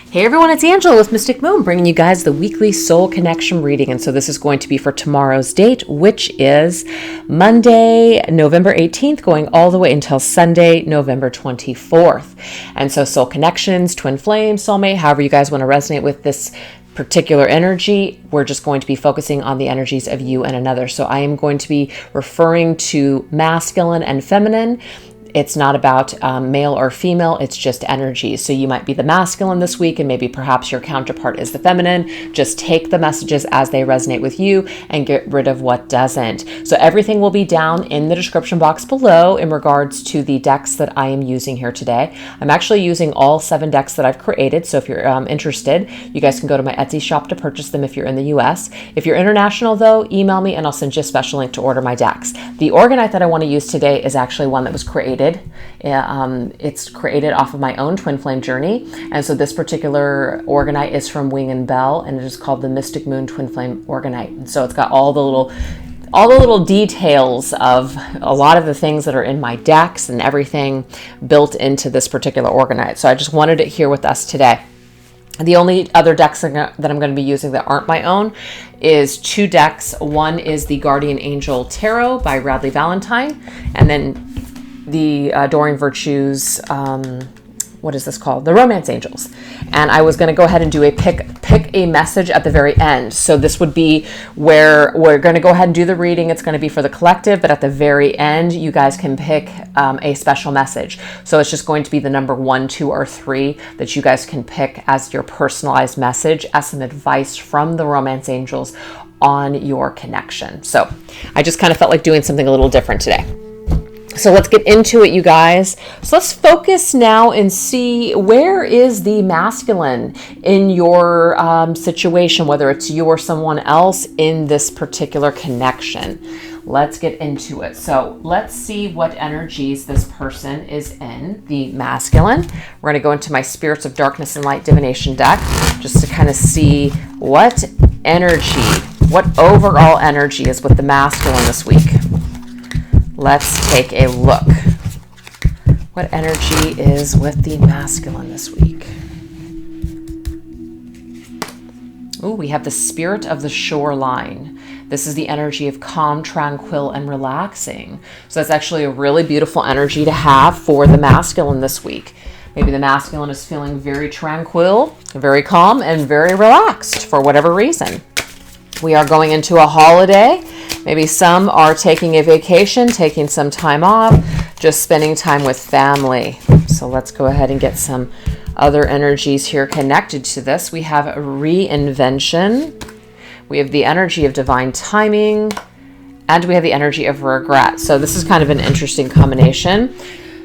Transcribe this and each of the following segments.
Hey everyone, it's Angela with Mystic Moon, bringing you guys the weekly soul connection reading. And so this is going to be for tomorrow's date, which is Monday, November 18th, going all the way until Sunday, November 24th. And so soul connections, twin flame, soulmate, however you guys want to resonate with this particular energy, we're just going to be focusing on the energies of you and another. So I am going to be referring to masculine and feminine. It's not about male or female, it's just energy. So you might be the masculine this week and maybe perhaps your counterpart is the feminine. Just take the messages as they resonate with you and get rid of what doesn't. So everything will be down in the description box below in regards to the decks that I am using here today. I'm actually using all 7 decks that I've created. So if you're interested, you guys can go to my Etsy shop to purchase them if you're in the US. If you're international though, email me and I'll send you a special link to order my decks. The Organite that I want to use today is actually one that was created. It's created off of my own twin flame journey. And so this particular Organite is from Wing and Bell, and it is called the Mystic Moon Twin Flame Organite. And so it's got all the little details of a lot of the things that are in my decks and everything built into this particular Organite. So I just wanted it here with us today. The only other decks that I'm going to be using that aren't my own is 2 decks. One is the Guardian Angel Tarot by Radley Valentine, and then the Adoring Virtues, what is this called? The Romance Angels. And I was going to go ahead and do a pick a message at the very end. So this would be where we're going to go ahead and do the reading. It's going to be for the collective, but at the very end, you guys can pick a special message. So it's just going to be the number 1, 2, or 3 that you guys can pick as your personalized message, as some advice from the Romance Angels on your connection. So I just kind of felt like doing something a little different today. So let's get into it, you guys. So let's focus now and see, where is the masculine in your situation, whether it's you or someone else in this particular connection. Let's get into it. So let's see what energies this person is in, the masculine. We're going to go into my Spirits of Darkness and Light Divination deck just to kind of see what energy, what overall energy is with the masculine this week. Let's take a look. What energy is with the masculine this week? Oh, we have the Spirit of the Shoreline. This is the energy of calm, tranquil, and relaxing. So that's actually a really beautiful energy to have for the masculine this week. Maybe the masculine is feeling very tranquil, very calm, and very relaxed for whatever reason. We are going into a holiday. Maybe some are taking a vacation, taking some time off, just spending time with family. So let's go ahead and get some other energies here connected to this. We have a reinvention. We have the energy of divine timing, and we have the energy of regret. So this is kind of an interesting combination.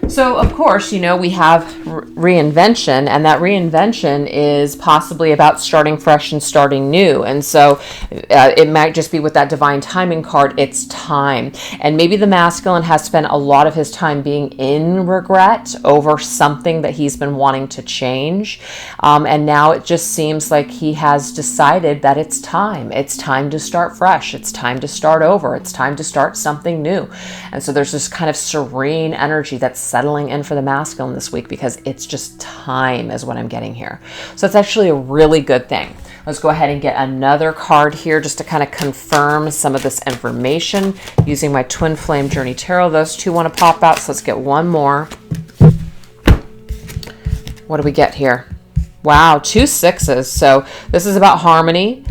So, of course, we have reinvention, and that reinvention is possibly about starting fresh and starting new. And so it might just be with that divine timing card, it's time. And maybe the masculine has spent a lot of his time being in regret over something that he's been wanting to change. And now it just seems like he has decided that it's time. It's time to start fresh. It's time to start over. It's time to start something new. And so there's this kind of serene energy that's settling in for the masculine this week, because it's just time is what I'm getting here. So it's actually a really good thing. Let's go ahead and get another card here just to kind of confirm some of this information using my Twin Flame Journey Tarot. Those 2 want to pop out, so let's get one more. What do we get here? Wow, 2 6s. So this is about harmony.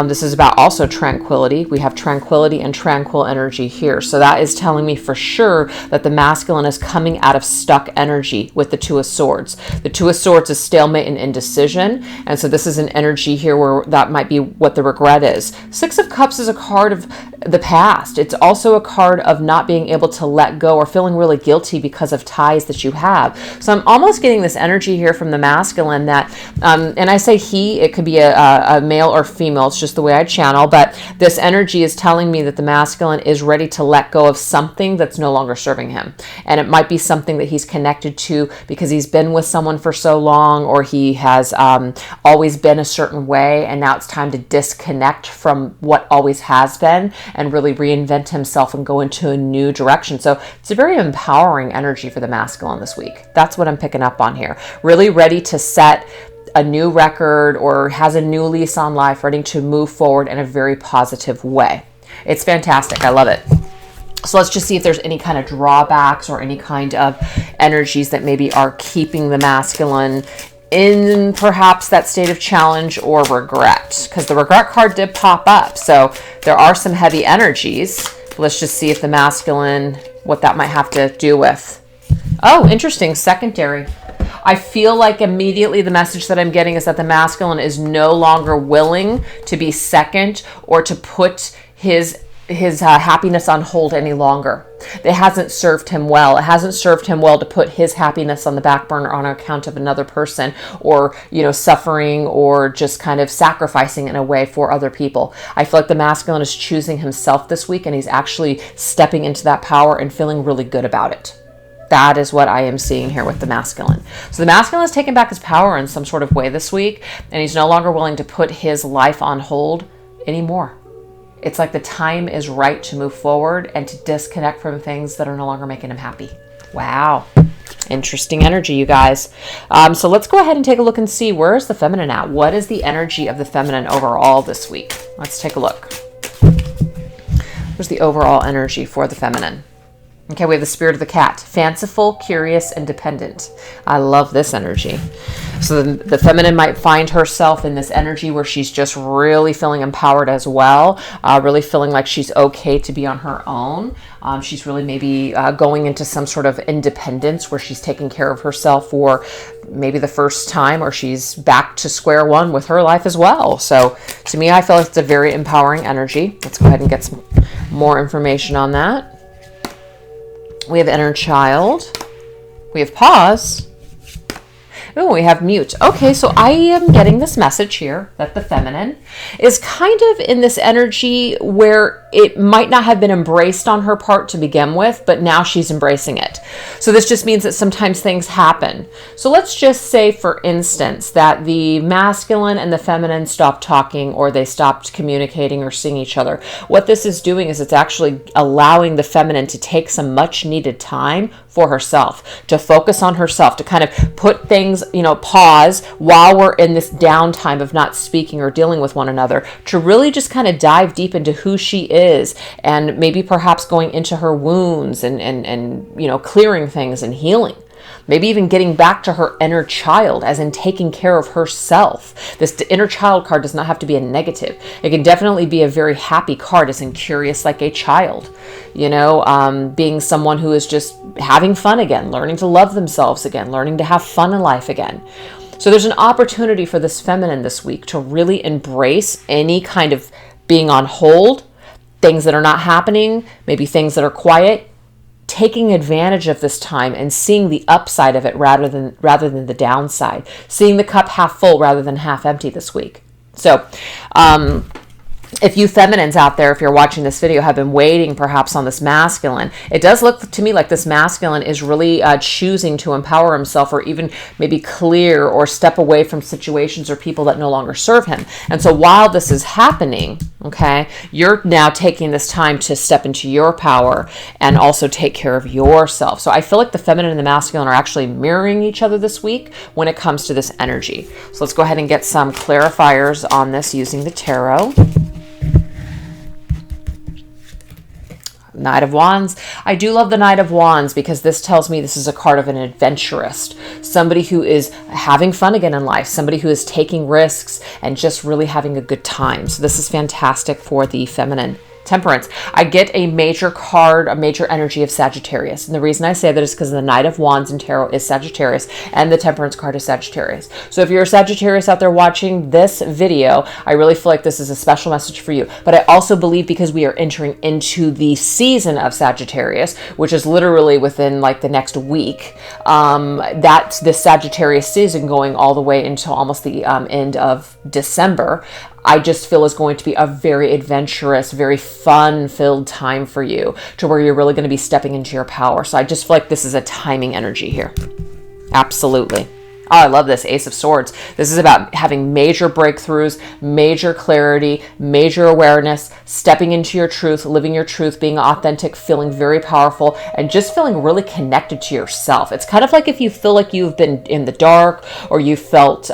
This is about also tranquility. We have tranquility and tranquil energy here. So that is telling me for sure that the masculine is coming out of stuck energy with the 2 of Swords. The 2 of Swords is stalemate and indecision. And so this is an energy here where that might be what the regret is. 6 of Cups is a card of the past. It's also a card of not being able to let go or feeling really guilty because of ties that you have. So I'm almost getting this energy here from the masculine that, and I say he, it could be a male or female. It's just the way I channel, but this energy is telling me that the masculine is ready to let go of something that's no longer serving him. And it might be something that he's connected to because he's been with someone for so long, or he has always been a certain way, and now it's time to disconnect from what always has been and really reinvent himself and go into a new direction. So it's a very empowering energy for the masculine this week. That's what I'm picking up on here. Really ready to set a new record or has a new lease on life, ready to move forward in a very positive way. It's fantastic. I love it. So let's just see if there's any kind of drawbacks or any kind of energies that maybe are keeping the masculine in perhaps that state of challenge or regret, because the regret card did pop up. So there are some heavy energies. Let's just see if the masculine, what that might have to do with. Oh, interesting. Secondary. I feel like immediately the message that I'm getting is that the masculine is no longer willing to be second or to put his happiness on hold any longer. It hasn't served him well. It hasn't served him well to put his happiness on the back burner on account of another person, or, suffering, or just kind of sacrificing in a way for other people. I feel like the masculine is choosing himself this week, and he's actually stepping into that power and feeling really good about it. That is what I am seeing here with the masculine. So the masculine has taken back his power in some sort of way this week, and he's no longer willing to put his life on hold anymore. It's like the time is right to move forward and to disconnect from things that are no longer making him happy. Wow. Interesting energy, you guys. So let's go ahead and take a look and see, where is the feminine at? What is the energy of the feminine overall this week? Let's take a look. Where's the overall energy for the feminine? Okay, we have the spirit of the cat. Fanciful, curious, and dependent. I love this energy. So the feminine might find herself in this energy where she's just really feeling empowered as well, really feeling like she's okay to be on her own. She's really maybe going into some sort of independence where she's taking care of herself for maybe the first time, or she's back to square one with her life as well. So to me, I feel like it's a very empowering energy. Let's go ahead and get some more information on that. We have inner child. We have pause. Oh, we have mute. Okay, so I am getting this message here that the feminine is kind of in this energy where it might not have been embraced on her part to begin with, but now she's embracing it. So this just means that sometimes things happen. So let's just say, for instance, that the masculine and the feminine stopped talking, or they stopped communicating or seeing each other. What this is doing is it's actually allowing the feminine to take some much needed time for herself, to focus on herself, to kind of put things, pause while we're in this downtime of not speaking or dealing with one another, to really just kind of dive deep into who she is, and maybe perhaps going into her wounds and clearing things and healing. Maybe even getting back to her inner child, as in taking care of herself. This inner child card does not have to be a negative. It can definitely be a very happy card, as in curious like a child. Being someone who is just having fun again, learning to love themselves again, learning to have fun in life again. So there's an opportunity for this feminine this week to really embrace any kind of being on hold, things that are not happening, maybe things that are quiet, taking advantage of this time and seeing the upside of it rather than the downside, seeing the cup half full rather than half empty this week. So, if you feminines out there, if you're watching this video, have been waiting perhaps on this masculine, it does look to me like this masculine is really choosing to empower himself, or even maybe clear or step away from situations or people that no longer serve him. And so while this is happening, okay, you're now taking this time to step into your power and also take care of yourself. So I feel like the feminine and the masculine are actually mirroring each other this week when it comes to this energy. So let's go ahead and get some clarifiers on this using the tarot. Knight of Wands. I do love the Knight of Wands because this tells me this is a card of an adventurist, somebody who is having fun again in life, somebody who is taking risks and just really having a good time. So this is fantastic for the feminine. Temperance. I get a major card, a major energy of Sagittarius. And the reason I say that is because the Knight of Wands in tarot is Sagittarius, and the Temperance card is Sagittarius. So if you're a Sagittarius out there watching this video, I really feel like this is a special message for you. But I also believe, because we are entering into the season of Sagittarius, which is literally within like the next week, that's the Sagittarius season going all the way until almost the end of December, I just feel is going to be a very adventurous, very fun-filled time for you, to where you're really going to be stepping into your power. So I just feel like this is a timing energy here. Absolutely. Oh, I love this Ace of Swords. This is about having major breakthroughs, major clarity, major awareness, stepping into your truth, living your truth, being authentic, feeling very powerful, and just feeling really connected to yourself. It's kind of like if you feel like you've been in the dark, or you felt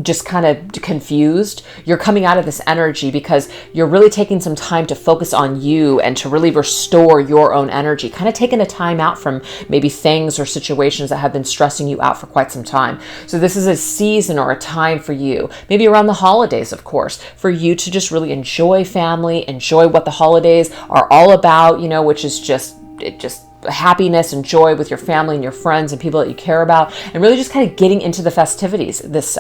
just kind of confused, you're coming out of this energy because you're really taking some time to focus on you and to really restore your own energy, kind of taking a time out from maybe things or situations that have been stressing you out for quite some time. So this is a season or a time for you, maybe around the holidays, of course, for you to just really enjoy family, enjoy what the holidays are all about, you know, which is just happiness and joy with your family and your friends and people that you care about, and really just kind of getting into the festivities this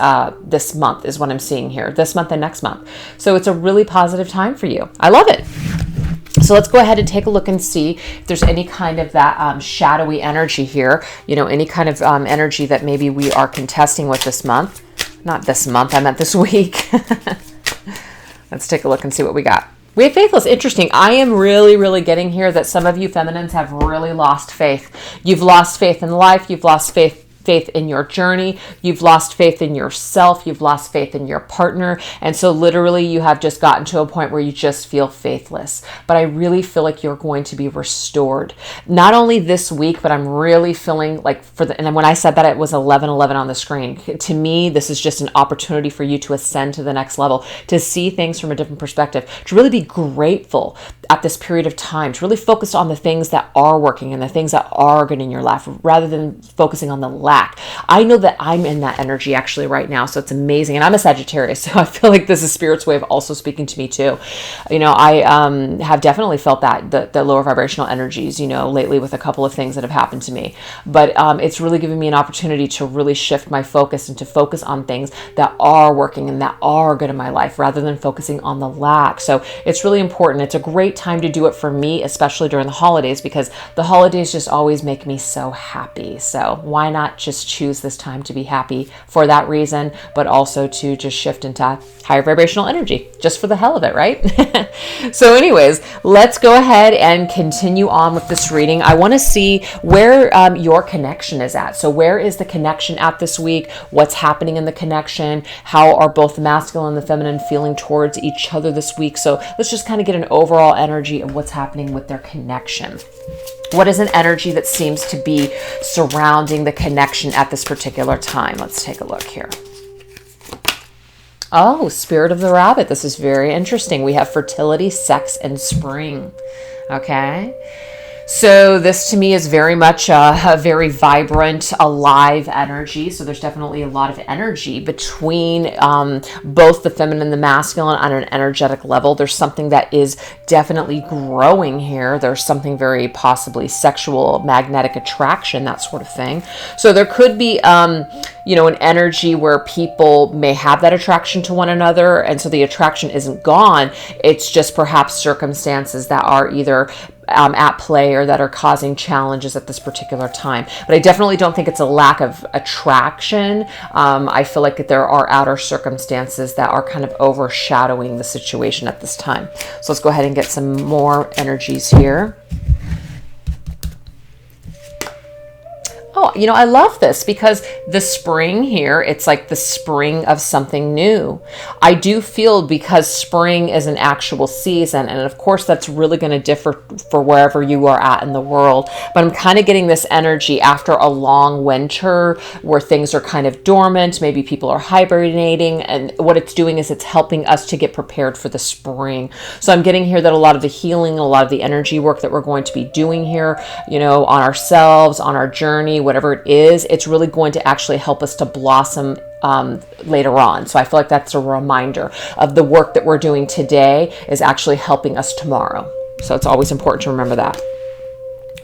month is what I'm seeing here, this month and next month. So it's a really positive time for you. I love it. So let's go ahead and take a look and see if there's any kind of that shadowy energy here, you know, any kind of energy that maybe we are contesting with this month. Not this month, I meant this week. Let's take a look and see what we got. We have faithless. Interesting. I am really getting here that some of you feminines have really lost faith. You've lost faith in life. You've lost faith in your journey. You've lost faith in yourself. You've lost faith in your partner. And so literally you have just gotten to a point where you just feel faithless. But I really feel like you're going to be restored. Not only this week, but I'm really feeling like and when I said that, it was 11:11 on the screen. To me, this is just an opportunity for you to ascend to the next level, to see things from a different perspective, to really be grateful at this period of time, to really focus on the things that are working and the things that are good in your life, rather than focusing on the lack. I know that I'm in that energy actually right now, so it's amazing. And I'm a Sagittarius, so I feel like this is Spirit's way of also speaking to me too. You know, I have definitely felt that, the lower vibrational energies, you know, lately with a couple of things that have happened to me. But it's really given me an opportunity to really shift my focus and to focus on things that are working and that are good in my life, rather than focusing on the lack. So it's really important. It's a great time to do it for me, especially during the holidays, because the holidays just always make me so happy. So why not just choose this time to be happy for that reason, but also to just shift into higher vibrational energy just for the hell of it, right? So anyways, let's go ahead and continue on with this reading. I want to see where your connection is at. So where is the connection at this week? What's happening in the connection? How are both the masculine and the feminine feeling towards each other this week? So let's just kind of get an overall energy of what's happening with their connection. What is an energy that seems to be surrounding the connection at this particular time? Let's take a look here. Oh, Spirit of the Rabbit. This is very interesting. We have fertility, sex, and spring. Okay. So this to me is very much a very vibrant, alive energy. So there's definitely a lot of energy between both the feminine and the masculine on an energetic level. There's something that is definitely growing here. There's something very possibly sexual, magnetic attraction, that sort of thing. So there could be, you know, an energy where people may have that attraction to one another. And so the attraction isn't gone. It's just perhaps circumstances that are either at play or that are causing challenges at this particular time. But I definitely don't think it's a lack of attraction. I feel like there are outer circumstances that are kind of overshadowing the situation at this time. So let's go ahead and get some more energies here. Oh, you know, I love this because the spring here, it's like the spring of something new. I do feel, because spring is an actual season, and of course that's really going to differ for wherever you are at in the world, but I'm kind of getting this energy after a long winter where things are kind of dormant, maybe people are hibernating, and what it's doing is it's helping us to get prepared for the spring. So I'm getting here that a lot of the healing, a lot of the energy work that we're going to be doing here, you know, on ourselves, on our journey, whatever it is, it's really going to actually help us to blossom later on. So I feel like that's a reminder of the work that we're doing today is actually helping us tomorrow. So it's always important to remember that.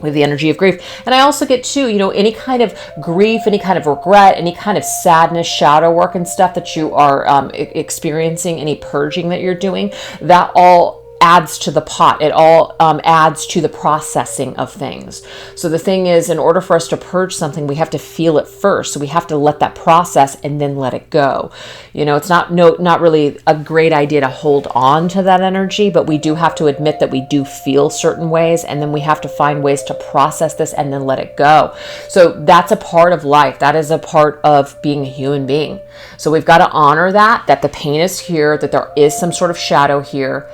We have the energy of grief. And I also get too, you know, any kind of grief, any kind of regret, any kind of sadness, shadow work and stuff that you are experiencing, any purging that you're doing, that all adds to the pot. It all adds to the processing of things. So the thing is, in order for us to purge something, we have to feel it first. So we have to let that process and then let it go. You know, it's not really a great idea to hold on to that energy, but we do have to admit that we do feel certain ways, and then we have to find ways to process this and then let it go. So that's a part of life. That is a part of being a human being. So we've got to honor that the pain is here, that there is some sort of shadow here,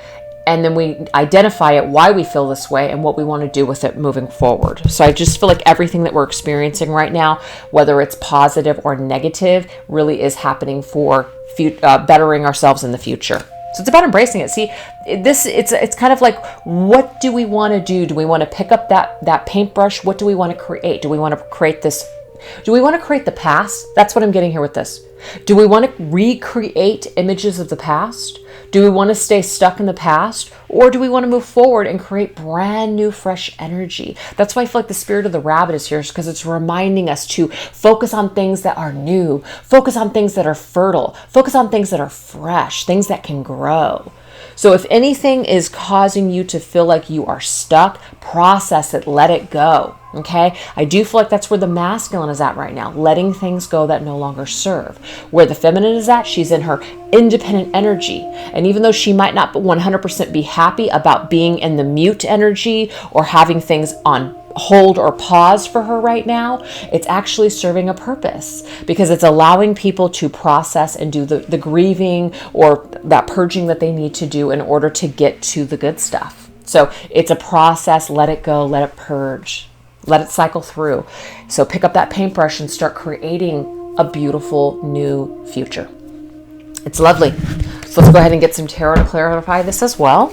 and then we identify it, why we feel this way, and what we want to do with it moving forward. So I just feel like everything that we're experiencing right now, whether it's positive or negative, really is happening for bettering ourselves in the future. So it's about embracing it. See, it's kind of like, what do we want to do? Do we want to pick up that paintbrush? What do we want to create? Do we want to create this? Do we want to create the past? That's what I'm getting here with this. Do we want to recreate images of the past? Do we want to stay stuck in the past? Or do we want to move forward and create brand new, fresh energy? That's why I feel like the spirit of the rabbit is here, because it's reminding us to focus on things that are new, focus on things that are fertile, focus on things that are fresh, things that can grow. So if anything is causing you to feel like you are stuck, process it, let it go. Okay, I do feel like that's where the masculine is at right now, letting things go that no longer serve. Where the feminine is at, she's in her independent energy. And even though she might not 100% be happy about being in the mute energy or having things on hold or pause for her right now, it's actually serving a purpose, because it's allowing people to process and do the grieving or that purging that they need to do in order to get to the good stuff. So it's a process. Let it go, let it purge. Let it cycle through. So pick up that paintbrush and start creating a beautiful new future. It's lovely. So let's go ahead and get some tarot to clarify this as well.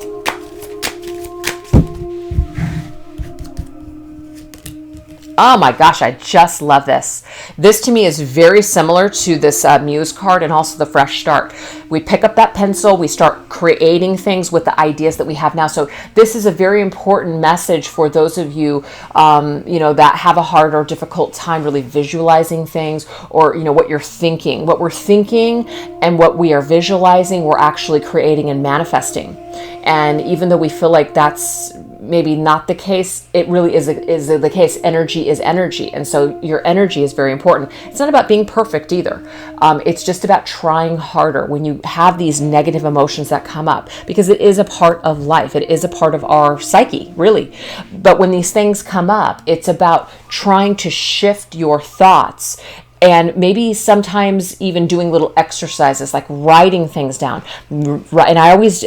Oh my gosh, I just love this. This to me is very similar to this Muse card and also the Fresh Start. We pick up that pencil, we start creating things with the ideas that we have now. So this is a very important message for those of you, that have a hard or difficult time really visualizing things, or, what you're thinking. What we're thinking and what we are visualizing, we're actually creating and manifesting. And even though we feel like that's maybe not the case, it really is the case. Energy is energy. And so your energy is very important. It's not about being perfect either. It's just about trying harder when you have these negative emotions that come up, because it is a part of life. It is a part of our psyche, really. But when these things come up, it's about trying to shift your thoughts, and maybe sometimes even doing little exercises like writing things down. And I always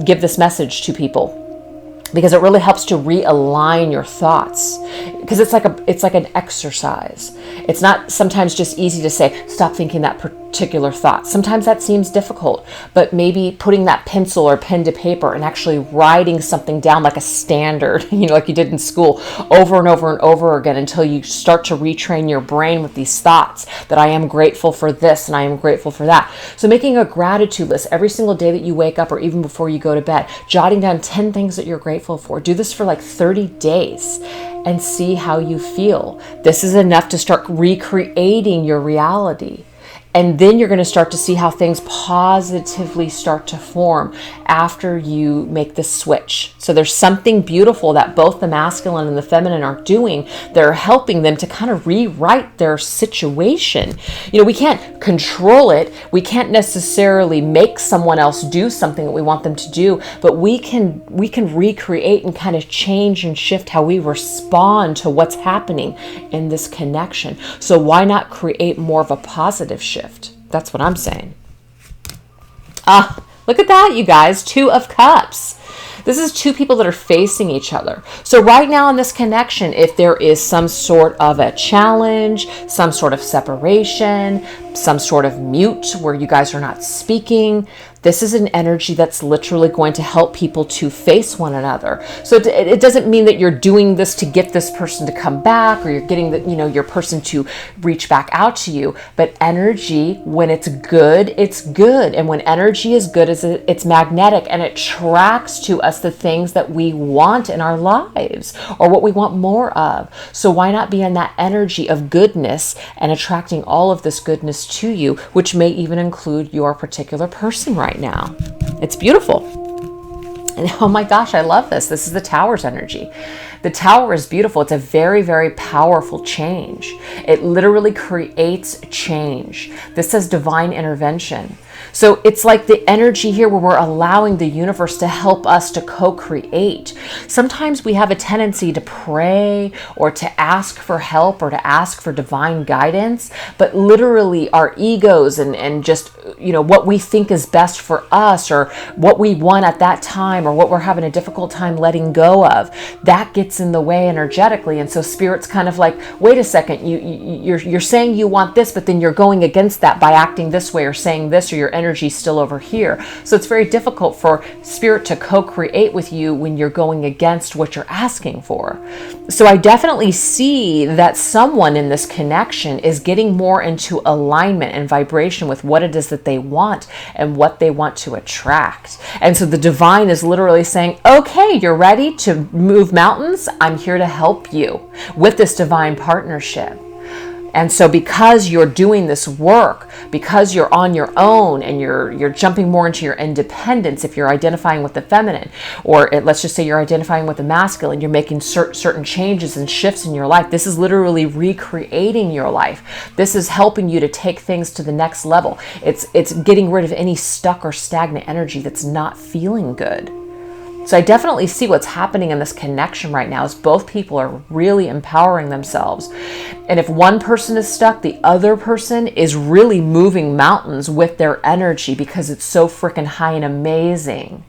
give this message to people, because it really helps to realign your thoughts, because it's like an exercise. It's not sometimes just easy to say, stop thinking that particular thought. Sometimes that seems difficult, but maybe putting that pencil or pen to paper and actually writing something down like a standard, like you did in school, over and over and over again, until you start to retrain your brain with these thoughts that I am grateful for this and I am grateful for that. So making a gratitude list every single day that you wake up, or even before you go to bed, jotting down 10 things that you're grateful for. Do this for like 30 days and see how you feel. This is enough to start recreating your reality. And then you're going to start to see how things positively start to form after you make the switch. So there's something beautiful that both the masculine and the feminine are doing. They're helping them to kind of rewrite their situation. We can't control it. We can't necessarily make someone else do something that we want them to do, but we can recreate and kind of change and shift how we respond to what's happening in this connection. So why not create more of a positive shift? That's what I'm saying. Look at that, you guys. 2 of Cups. This is 2 people that are facing each other. So right now in this connection, if there is some sort of a challenge, some sort of separation, some sort of mute where you guys are not speaking, this is an energy that's literally going to help people to face one another. So it doesn't mean that you're doing this to get this person to come back, or you're getting your person to reach back out to you. But energy, when it's good, it's good. And when energy is good, it's magnetic, and it attracts to us the things that we want in our lives, or what we want more of. So why not be in that energy of goodness and attracting all of this goodness to you, which may even include your particular person right now. It's beautiful. And oh my gosh, I love this. This is the Tower's energy. The Tower is beautiful. It's a very, very powerful change. It literally creates change. This says divine intervention. So it's like the energy here where we're allowing the universe to help us to co-create. Sometimes we have a tendency to pray or to ask for help or to ask for divine guidance, but literally our egos and just, you know, what we think is best for us or what we want at that time or what we're having a difficult time letting go of, that gets in the way energetically. And so Spirit's kind of like, wait a second, you're saying you want this, but then you're going against that by acting this way or saying this, or your energy still over here. So it's very difficult for Spirit to co-create with you when you're going against what you're asking for. So I definitely see that someone in this connection is getting more into alignment and vibration with what it is that they want and what they want to attract. And so the divine is literally saying, okay, you're ready to move mountains. I'm here to help you with this divine partnership. And so because you're doing this work, because you're on your own and you're jumping more into your independence, if you're identifying with the feminine, or let's just say you're identifying with the masculine, you're making certain changes and shifts in your life. This is literally recreating your life. This is helping you to take things to the next level. It's getting rid of any stuck or stagnant energy that's not feeling good. So I definitely see what's happening in this connection right now is both people are really empowering themselves. And if one person is stuck, the other person is really moving mountains with their energy because it's so freaking high and amazing.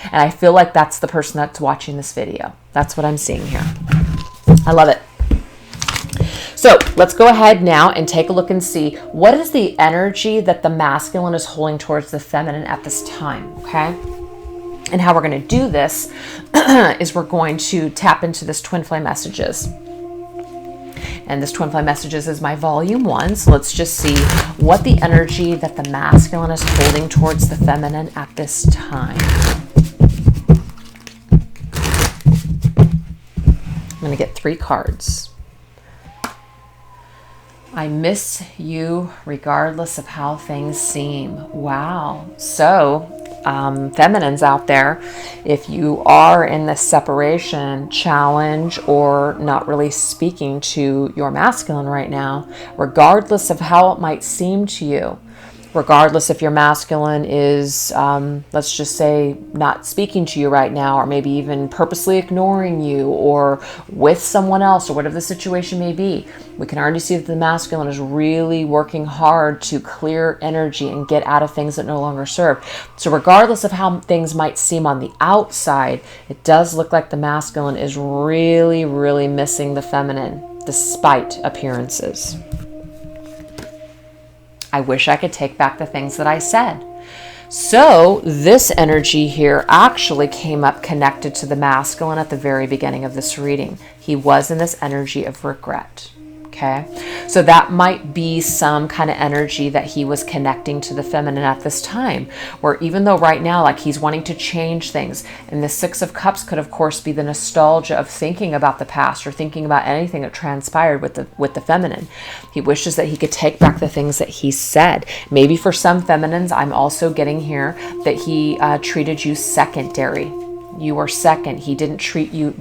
And I feel like that's the person that's watching this video. That's what I'm seeing here. I love it. So let's go ahead now and take a look and see what is the energy that the masculine is holding towards the feminine at this time, okay? And how we're going to do this is we're going to tap into this Twin Flame Messages. And this Twin Flame Messages is my volume 1. So let's just see what the energy that the masculine is holding towards the feminine at this time. I'm going to get 3 cards. I miss you regardless of how things seem. Wow. So feminines out there, if you are in this separation challenge or not really speaking to your masculine right now, regardless of how it might seem to you, regardless if your masculine is, let's just say, not speaking to you right now, or maybe even purposely ignoring you, or with someone else, or whatever the situation may be, we can already see that the masculine is really working hard to clear energy and get out of things that no longer serve. So regardless of how things might seem on the outside, it does look like the masculine is really, really missing the feminine, despite appearances. I wish I could take back the things that I said. So this energy here actually came up connected to the masculine at the very beginning of this reading. He was in this energy of regret. Okay, so that might be some kind of energy that he was connecting to the feminine at this time, where even though right now, like, he's wanting to change things, and the 6 of Cups could of course be the nostalgia of thinking about the past or thinking about anything that transpired with the feminine. He wishes that he could take back the things that he said. Maybe for some feminines, I'm also getting here that he treated you secondary. You were second. He didn't treat you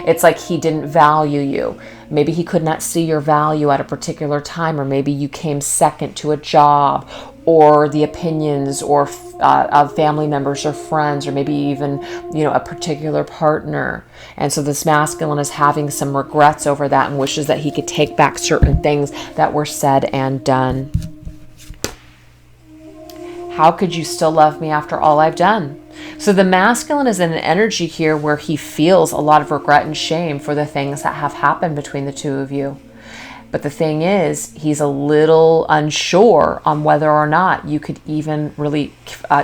it's like he didn't value you. Maybe he could not see your value at a particular time, or maybe you came second to a job or the opinions or of family members or friends, or maybe even, a particular partner. And so this masculine is having some regrets over that and wishes that he could take back certain things that were said and done. How could you still love me after all I've done? So the masculine is in an energy here where he feels a lot of regret and shame for the things that have happened between the two of you. But the thing is, he's a little unsure on whether or not you could even really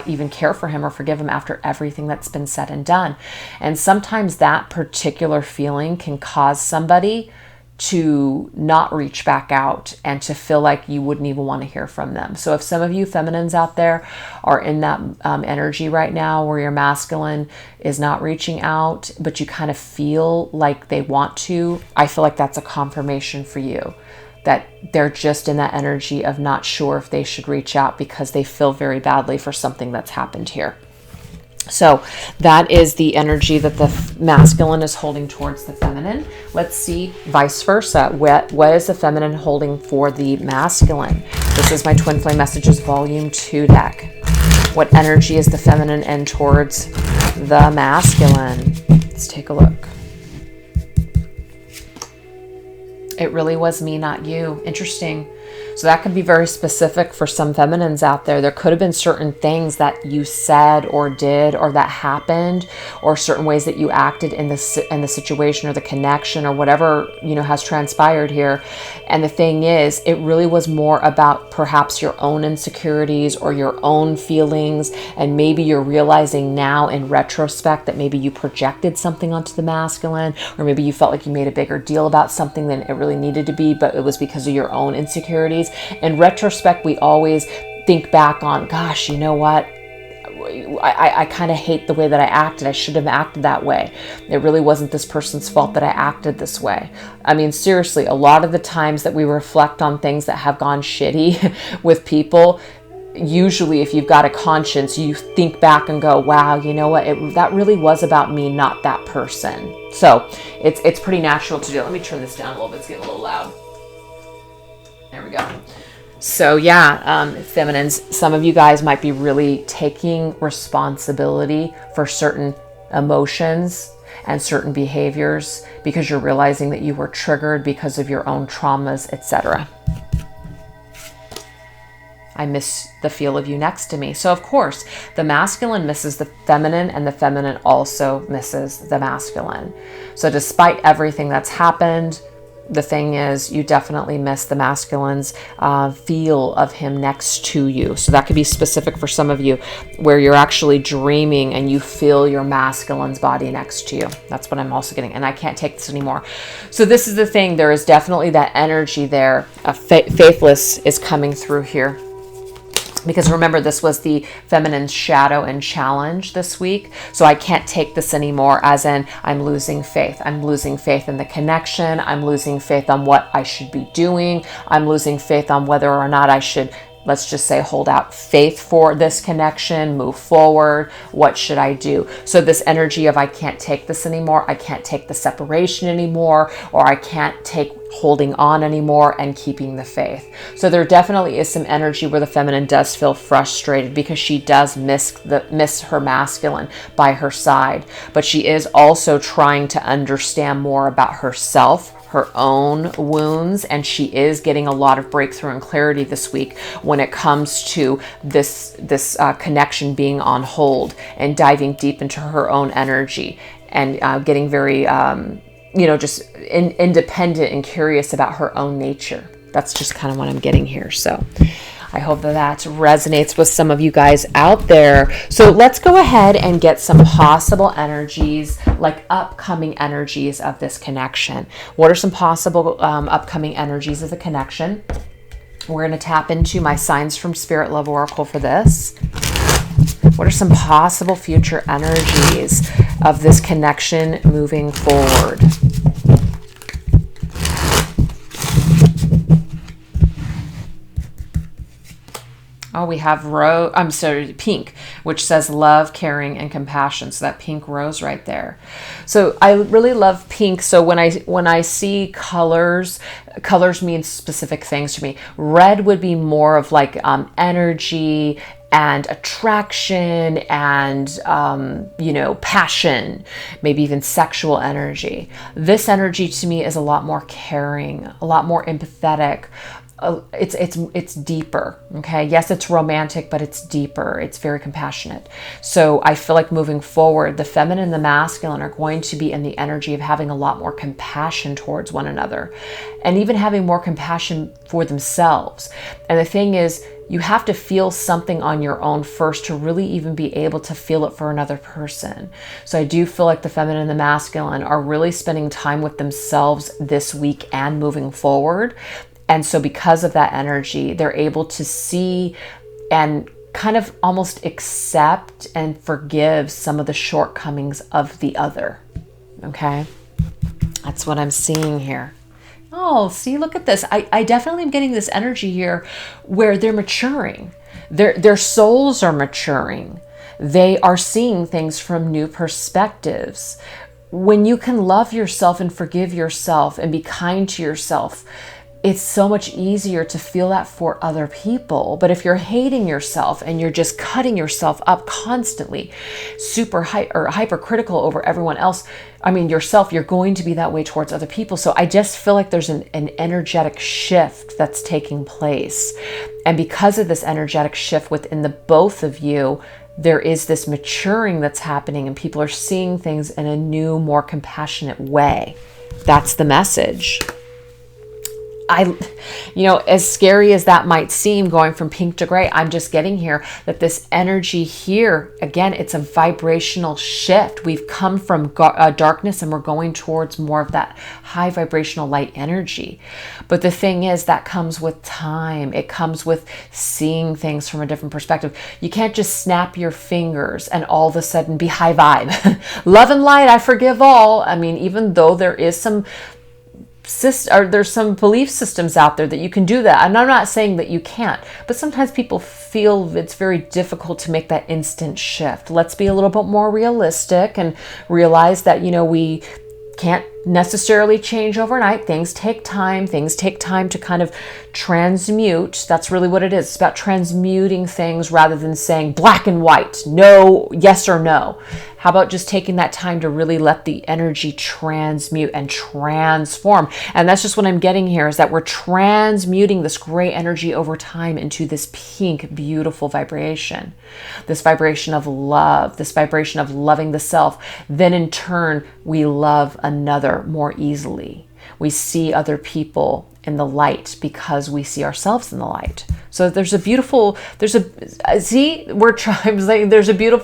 even care for him or forgive him after everything that's been said and done. And sometimes that particular feeling can cause somebody to not reach back out and to feel like you wouldn't even want to hear from them. So if some of you feminines out there are in that energy right now where your masculine is not reaching out, but you kind of feel like they want to, I feel like that's a confirmation for you that they're just in that energy of not sure if they should reach out because they feel very badly for something that's happened here. So that is the energy that the masculine is holding towards the feminine. Let's see vice versa. What is the feminine holding for the masculine? This is my Twin Flame Messages Volume 2 deck. What energy is the feminine in towards the masculine? Let's take a look. It really was me, not you. Interesting. So that could be very specific for some feminines out there. There could have been certain things that you said or did or that happened, or certain ways that you acted in the situation or the connection or whatever, has transpired here. And the thing is, it really was more about perhaps your own insecurities or your own feelings. And maybe you're realizing now in retrospect that maybe you projected something onto the masculine, or maybe you felt like you made a bigger deal about something than it really needed to be, but it was because of your own insecurities. In retrospect, we always think back on, gosh, you know what? I kind of hate the way that I acted. I shouldn't have acted that way. It really wasn't this person's fault that I acted this way. I mean, seriously, a lot of the times that we reflect on things that have gone shitty with people, usually if you've got a conscience, you think back and go, wow, you know what? That really was about me, not that person. So it's pretty natural to do. Let me turn this down a little bit. It's getting a little loud. There we go. So yeah, feminines, some of you guys might be really taking responsibility for certain emotions and certain behaviors because you're realizing that you were triggered because of your own traumas, etc. I miss the feel of you next to me. So of course, the masculine misses the feminine and the feminine also misses the masculine. So despite everything that's happened, the thing is, you definitely miss the masculine's feel of him next to you. So that could be specific for some of you, where you're actually dreaming and you feel your masculine's body next to you. That's what I'm also getting. And I can't take this anymore. So this is the thing. There is definitely that energy there. Faithless is coming through here. Because remember, this was the feminine shadow and challenge this week. So I can't take this anymore, as in I'm losing faith. I'm losing faith in the connection. I'm losing faith on what I should be doing. I'm losing faith on whether or not I should, let's just say, hold out faith for this connection, move forward. What should I do? So this energy of I can't take this anymore. I can't take the separation anymore, or I can't take holding on anymore and keeping the faith. So there definitely is some energy where the feminine does feel frustrated because she does miss her masculine by her side. But she is also trying to understand more about herself, her own wounds, and she is getting a lot of breakthrough and clarity this week when it comes to this connection being on hold and diving deep into her own energy and getting very just independent and curious about her own nature. That's just kind of what I'm getting here. So I hope that resonates with some of you guys out there. So let's go ahead and get some possible energies, like upcoming energies of this connection. What are some possible upcoming energies of the connection? We're going to tap into my Signs from Spirit Love Oracle for this. What are some possible future energies of this connection moving forward? Oh, we have pink, which says love, caring, and compassion. So that pink rose right there. So I really love pink. So when I see colors mean specific things to me. Red would be more of like energy and attraction and, passion, maybe even sexual energy. This energy to me is a lot more caring, a lot more empathetic. It's deeper. Okay. Yes, it's romantic, but it's deeper. It's very compassionate. So I feel like moving forward, the feminine and the masculine are going to be in the energy of having a lot more compassion towards one another and even having more compassion for themselves. And the thing is, you have to feel something on your own first to really even be able to feel it for another person. So I do feel like the feminine and the masculine are really spending time with themselves this week and moving forward. And so because of that energy, they're able to see and kind of almost accept and forgive some of the shortcomings of the other. Okay? That's what I'm seeing here. Oh, see, look at this. I definitely am getting this energy here where they're maturing. Their souls are maturing. They are seeing things from new perspectives. When you can love yourself and forgive yourself and be kind to yourself, it's so much easier to feel that for other people. But if you're hating yourself and you're just cutting yourself up constantly, super hypercritical over everyone else, yourself, you're going to be that way towards other people. So I just feel like there's an energetic shift that's taking place. And because of this energetic shift within the both of you, there is this maturing that's happening, and people are seeing things in a new, more compassionate way. That's the message. As scary as that might seem, going from pink to gray, I'm just getting here that this energy here, again, it's a vibrational shift. We've come from darkness and we're going towards more of that high vibrational light energy. But the thing is, that comes with time. It comes with seeing things from a different perspective. You can't just snap your fingers and all of a sudden be high vibe. Love and light, I forgive all. Even though there is there's some belief systems out there that you can do that. And I'm not saying that you can't, but sometimes people feel it's very difficult to make that instant shift. Let's be a little bit more realistic and realize that, we can't necessarily change overnight. Things take time. Things take time to kind of transmute. That's really what it is. It's about transmuting things rather than saying black and white, no, yes or no. How about just taking that time to really let the energy transmute and transform? And that's just what I'm getting here, is that we're transmuting this gray energy over time into this pink, beautiful vibration. This vibration of love, this vibration of loving the self. Then in turn, we love another more easily. We see other people in the light because we see ourselves in the light. So there's a beautiful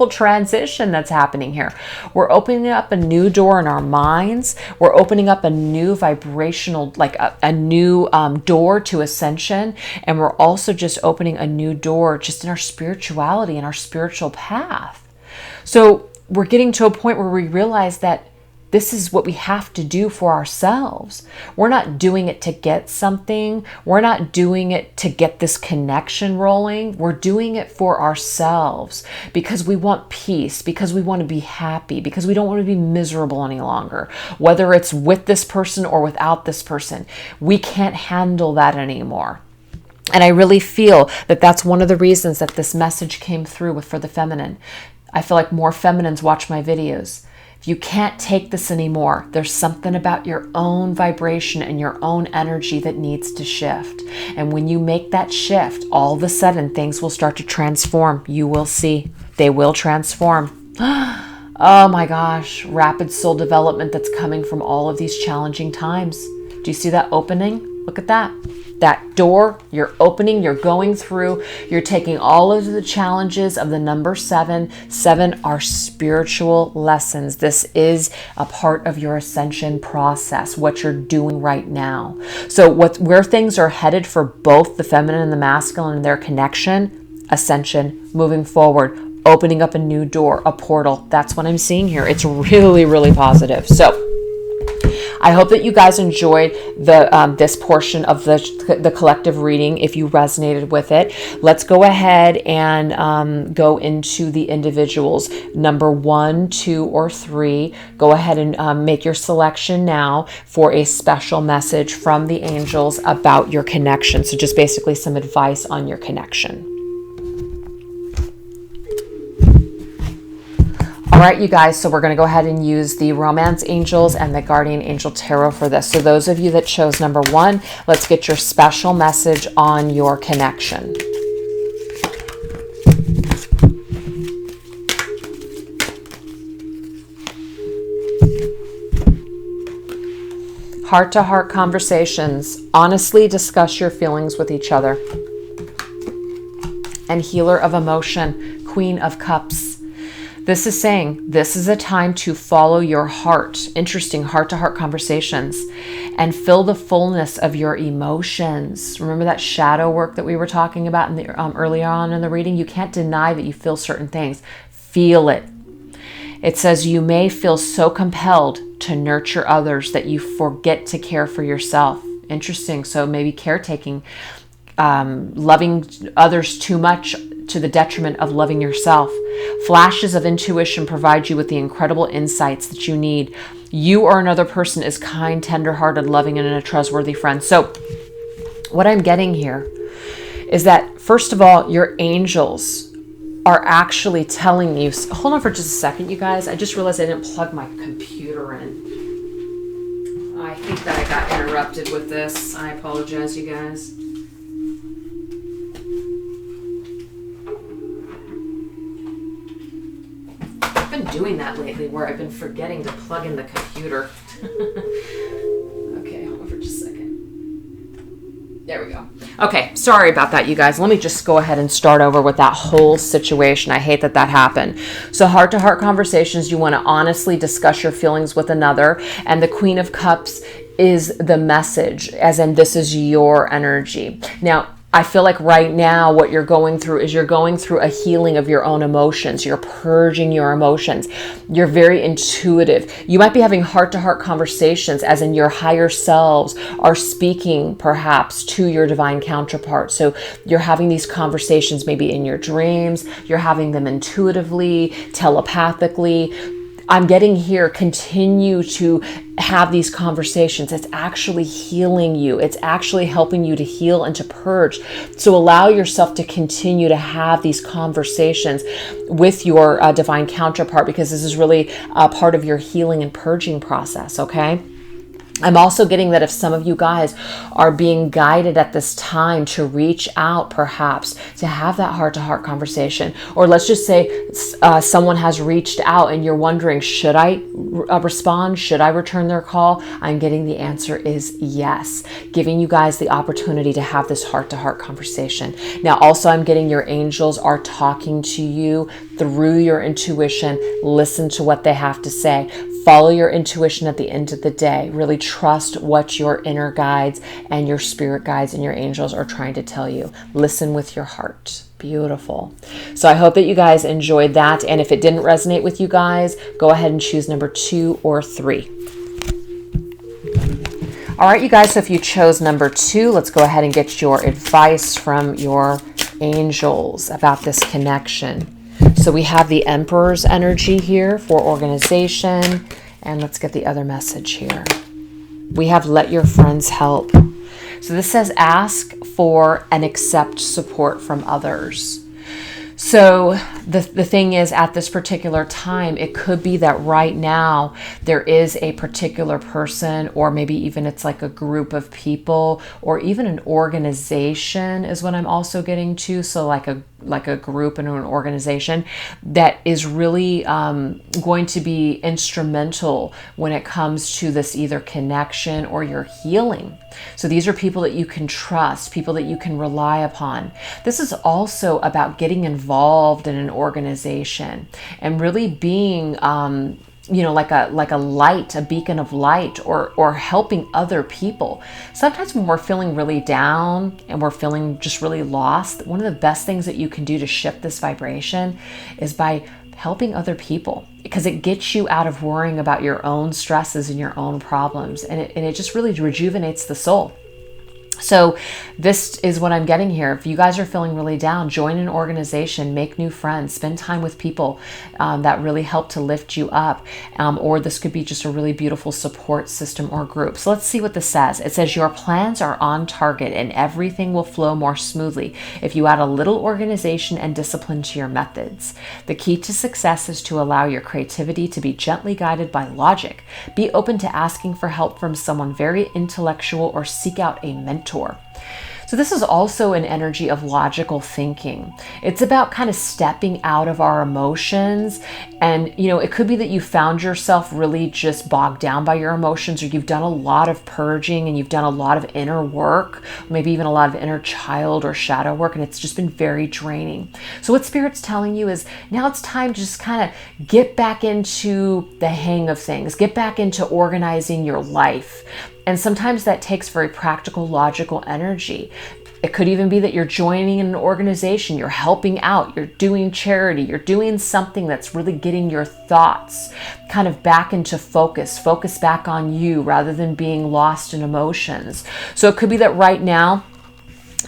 transition that's happening here. We're opening up a new door in our minds. We're opening up a new vibrational, like a new door to ascension. And we're also just opening a new door just in our spirituality and our spiritual path. So we're getting to a point where we realize that this is what we have to do for ourselves. We're not doing it to get something. We're not doing it to get this connection rolling. We're doing it for ourselves because we want peace, because we want to be happy, because we don't want to be miserable any longer. Whether it's with this person or without this person, we can't handle that anymore. And I really feel that that's one of the reasons that this message came through for the feminine. I feel like more feminines watch my videos. If you can't take this anymore, there's something about your own vibration and your own energy that needs to shift. And when you make that shift, all of a sudden things will start to transform. You will see. They will transform. Oh my gosh, rapid soul development that's coming from all of these challenging times. Do you see that opening? Look at that. That door, you're opening, you're going through, you're taking all of the challenges of the number 7. 7 are spiritual lessons. This is a part of your ascension process, what you're doing right now. So where things are headed for both the feminine and the masculine and their connection, ascension, moving forward, opening up a new door, a portal. That's what I'm seeing here. It's really, really positive. So I hope that you guys enjoyed this portion of the collective reading. If you resonated with it, let's go ahead and go into the individuals. Number 1, 2, or 3. Go ahead and make your selection now for a special message from the angels about your connection. So just basically some advice on your connection. All right, you guys, so we're going to go ahead and use the Romance Angels and the Guardian Angel Tarot for this. So those of you that chose number 1, let's get your special message on your connection. Heart-to-heart conversations. Honestly discuss your feelings with each other. And Healer of Emotion, Queen of Cups. This is saying this is a time to follow your heart. Interesting, heart-to-heart conversations, and fill the fullness of your emotions. Remember that shadow work that we were talking about in the earlier on in the reading? You can't deny that you feel certain things. Feel it. It says you may feel so compelled to nurture others that you forget to care for yourself. Interesting. So maybe caretaking, loving others too much to the detriment of loving yourself. Flashes of intuition provide you with the incredible insights that you need. You or another person is kind, tender-hearted, loving, and a trustworthy friend. So what I'm getting here is that, first of all, your angels are actually telling you, hold on for just a second, you guys. I just realized I didn't plug my computer in. I think that I got interrupted with this. I apologize, you guys. I've been doing that lately where I've been forgetting to plug in the computer. Okay, hold on for just a second. There we go. Okay, sorry about that, you guys. Let me just go ahead and start over with that whole situation. I hate that that happened. So heart-to-heart conversations, you want to honestly discuss your feelings with another. And the Queen of Cups is the message, as in this is your energy. Now, I feel like right now what you're going through is you're going through a healing of your own emotions. You're purging your emotions. You're very intuitive. You might be having heart-to-heart conversations, as in your higher selves are speaking perhaps to your divine counterpart. So you're having these conversations maybe in your dreams. You're having them intuitively, telepathically. I'm getting here, continue to have these conversations. It's actually healing you. It's actually helping you to heal and to purge. So allow yourself to continue to have these conversations with your divine counterpart, because this is really part of your healing and purging process, okay? I'm also getting that if some of you guys are being guided at this time to reach out, perhaps to have that heart-to-heart conversation, or let's just say someone has reached out and you're wondering, should I respond? Should I return their call? I'm getting the answer is yes, giving you guys the opportunity to have this heart-to-heart conversation. Now, also I'm getting your angels are talking to you through your intuition. Listen to what they have to say. Follow your intuition at the end of the day. Really trust what your inner guides and your spirit guides and your angels are trying to tell you. Listen with your heart. Beautiful. So I hope that you guys enjoyed that. And if it didn't resonate with you guys, go ahead and choose number 2 or 3. All right, you guys, so if you chose number 2, let's go ahead and get your advice from your angels about this connection. So we have the Emperor's energy here for organization. And let's get the other message here. We have let your friends help. So this says ask for and accept support from others. So the thing is, at this particular time, it could be that right now there is a particular person, or maybe even it's like a group of people, or even an organization is what I'm also getting to. So like a group and an organization that is really going to be instrumental when it comes to this either connection or your healing. So these are people that you can trust, people that you can rely upon. This is also about getting involved in an organization and really being like a light, a beacon of light, or helping other people. Sometimes when we're feeling really down and we're feeling just really lost, one of the best things that you can do to shift this vibration is by helping other people, because it gets you out of worrying about your own stresses and your own problems, and it just really rejuvenates the soul. So this is what I'm getting here. If you guys are feeling really down, join an organization, make new friends, spend time with people that really help to lift you up. Or this could be just a really beautiful support system or group. So let's see what this says. It says your plans are on target and everything will flow more smoothly if you add a little organization and discipline to your methods. The key to success is to allow your creativity to be gently guided by logic. Be open to asking for help from someone very intellectual or seek out a mentor. So this is also an energy of logical thinking. It's about kind of stepping out of our emotions. And, it could be that you found yourself really just bogged down by your emotions, or you've done a lot of purging and you've done a lot of inner work, maybe even a lot of inner child or shadow work, and it's just been very draining. So what Spirit's telling you is now it's time to just kind of get back into the hang of things, get back into organizing your life. And sometimes that takes very practical, logical energy. It could even be that you're joining an organization, you're helping out, you're doing charity, you're doing something that's really getting your thoughts kind of back into focus back on you rather than being lost in emotions. So it could be that right now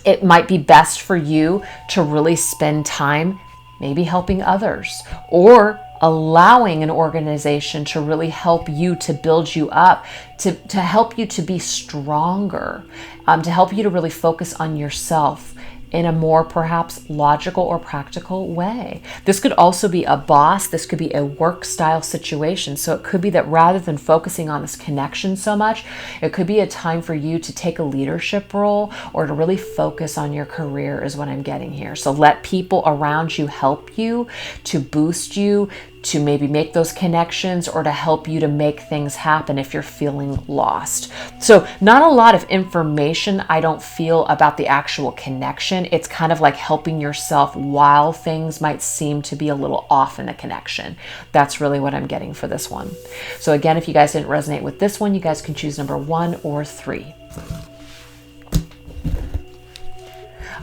It might be best for you to really spend time maybe helping others, or allowing an organization to really help you, to build you up, to help you to be stronger, to help you to really focus on yourself in a more perhaps logical or practical way. This could also be a boss. This could be a work style situation. So it could be that rather than focusing on this connection so much, it could be a time for you to take a leadership role or to really focus on your career is what I'm getting here. So let people around you help you, to boost you, to maybe make those connections, or to help you to make things happen if you're feeling lost. So not a lot of information, I don't feel, about the actual connection. It's kind of like helping yourself while things might seem to be a little off in the connection. That's really what I'm getting for this one. So again, if you guys didn't resonate with this one, you guys can choose number 1 or 3.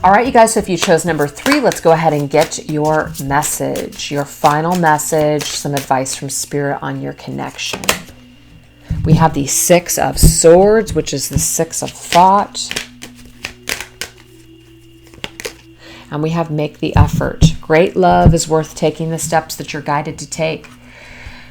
All right, you guys, so if you chose number 3, let's go ahead and get your message, your final message, some advice from Spirit on your connection. We have the 6 of Swords, which is the 6 of thought. And we have make the effort. Great love is worth taking the steps that you're guided to take.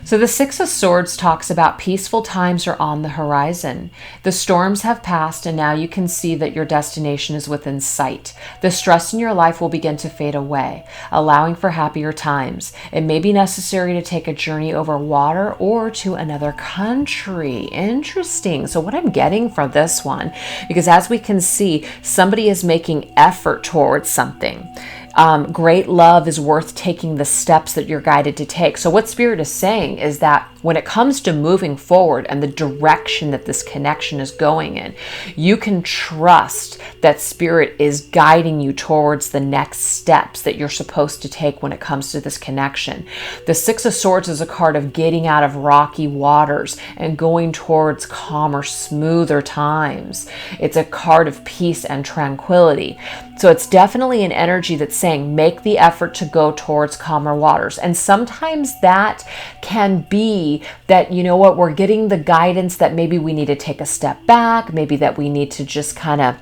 So the 6 of Swords talks about peaceful times are on the horizon. The storms have passed, and now you can see that your destination is within sight. The stress in your life will begin to fade away, allowing for happier times. It may be necessary to take a journey over water or to another country. Interesting. So what I'm getting from this one, because as we can see, somebody is making effort towards something. Great love is worth taking the steps that you're guided to take. So what Spirit is saying is that when it comes to moving forward and the direction that this connection is going in, you can trust that Spirit is guiding you towards the next steps that you're supposed to take when it comes to this connection. The 6 of Swords is a card of getting out of rocky waters and going towards calmer, smoother times. It's a card of peace and tranquility. So it's definitely an energy that's saying make the effort to go towards calmer waters. And sometimes that can be that, you know what, we're getting the guidance that maybe we need to take a step back, maybe that we need to just kind of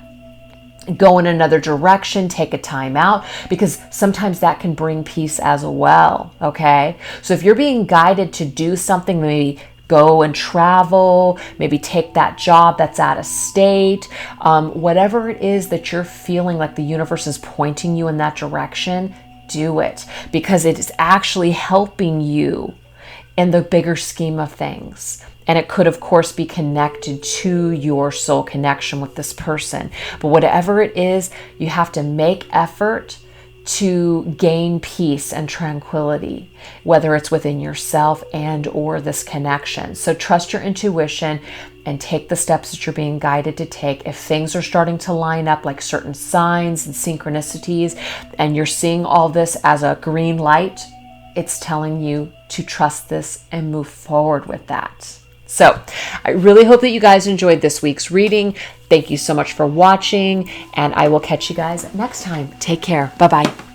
go in another direction, take a time out, because sometimes that can bring peace as well, okay? So if you're being guided to do something, maybe go and travel, maybe take that job that's out of state, whatever it is that you're feeling like the universe is pointing you in that direction, do it, because it is actually helping you in the bigger scheme of things. And it could, of course, be connected to your soul connection with this person. But whatever it is, you have to make effort to gain peace and tranquility, whether it's within yourself and or this connection. So trust your intuition and take the steps that you're being guided to take. If things are starting to line up like certain signs and synchronicities, and you're seeing all this as a green light, it's telling you to trust this and move forward with that. So I really hope that you guys enjoyed this week's reading. Thank you so much for watching, and I will catch you guys next time. Take care. Bye-bye.